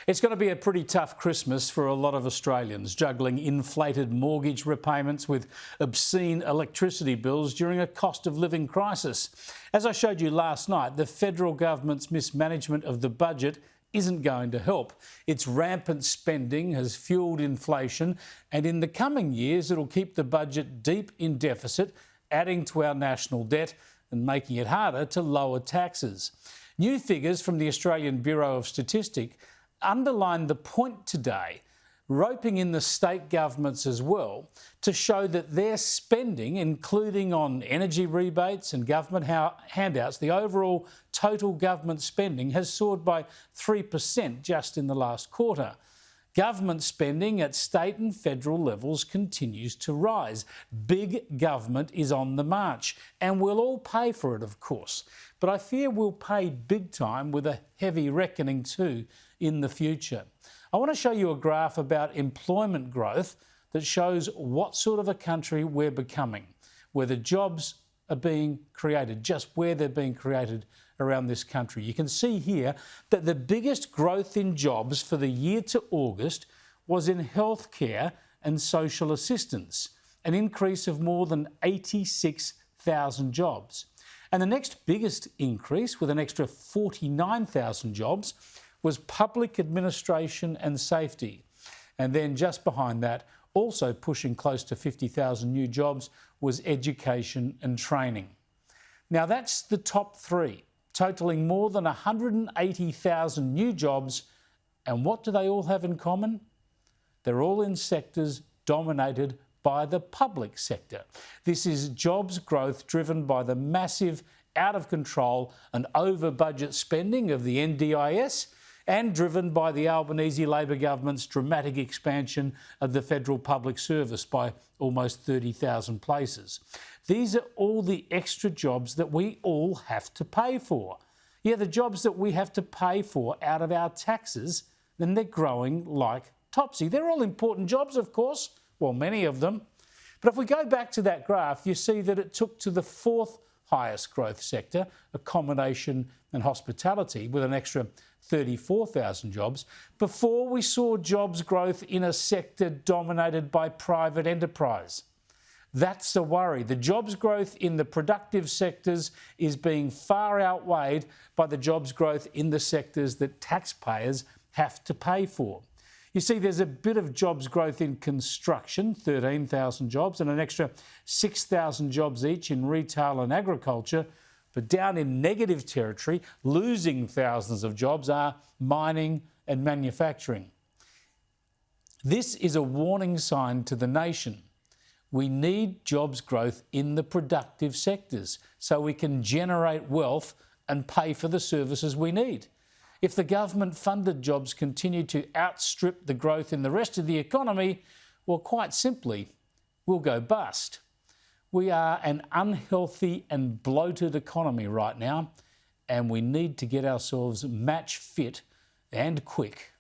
It's going to be a pretty tough Christmas for a lot of Australians, juggling inflated mortgage repayments with obscene electricity bills during a cost of living crisis. As I showed you last night, the federal government's mismanagement of the budget isn't going to help. Its rampant spending has fuelled inflation, and in the coming years it'll keep the budget deep in deficit, adding to our national debt and making it harder to lower taxes. New figures from the Australian Bureau of Statistics underline the point today, roping in the state governments as well, to show that their spending, including on energy rebates and government handouts, the overall total government spending has soared by 3% just in the last quarter. Government spending at state and federal levels continues to rise. Big government is on the march, and we'll all pay for it, of course. But I fear we'll pay big time with a heavy reckoning too in the future. I want to show you a graph about employment growth that shows what sort of a country we're becoming, where the jobs are being created, just where they're being created around this country. You can see here that the biggest growth in jobs for the year to August was in healthcare and social assistance, an increase of more than 86,000 jobs. And the next biggest increase, with an extra 49,000 jobs, was public administration and safety. And then just behind that, also pushing close to 50,000 new jobs, was education and training. Now that's the top three, totalling more than 180,000 new jobs. And what do they all have in common? They're all in sectors dominated by the public sector. This is jobs growth driven by the massive, out of control and over budget spending of the NDIS, and driven by the Albanese Labor government's dramatic expansion of the federal public service by almost 30,000 places. These are all the extra jobs that we all have to pay for. Yeah, the jobs that we have to pay for out of our taxes, then they're growing like topsy. They're all important jobs, of course, well, many of them. But if we go back to that graph, you see that it took to the fourth highest growth sector, accommodation and hospitality, with an extra 34,000 jobs, before we saw jobs growth in a sector dominated by private enterprise. That's the worry. The jobs growth in the productive sectors is being far outweighed by the jobs growth in the sectors that taxpayers have to pay for. You see, there's a bit of jobs growth in construction, 13,000 jobs, and an extra 6,000 jobs each in retail and agriculture. But down in negative territory, losing thousands of jobs, are mining and manufacturing. This is a warning sign to the nation. We need jobs growth in the productive sectors so we can generate wealth and pay for the services we need. If the government-funded jobs continue to outstrip the growth in the rest of the economy, well, quite simply, we'll go bust. We are an unhealthy and bloated economy right now, and we need to get ourselves match fit and quick.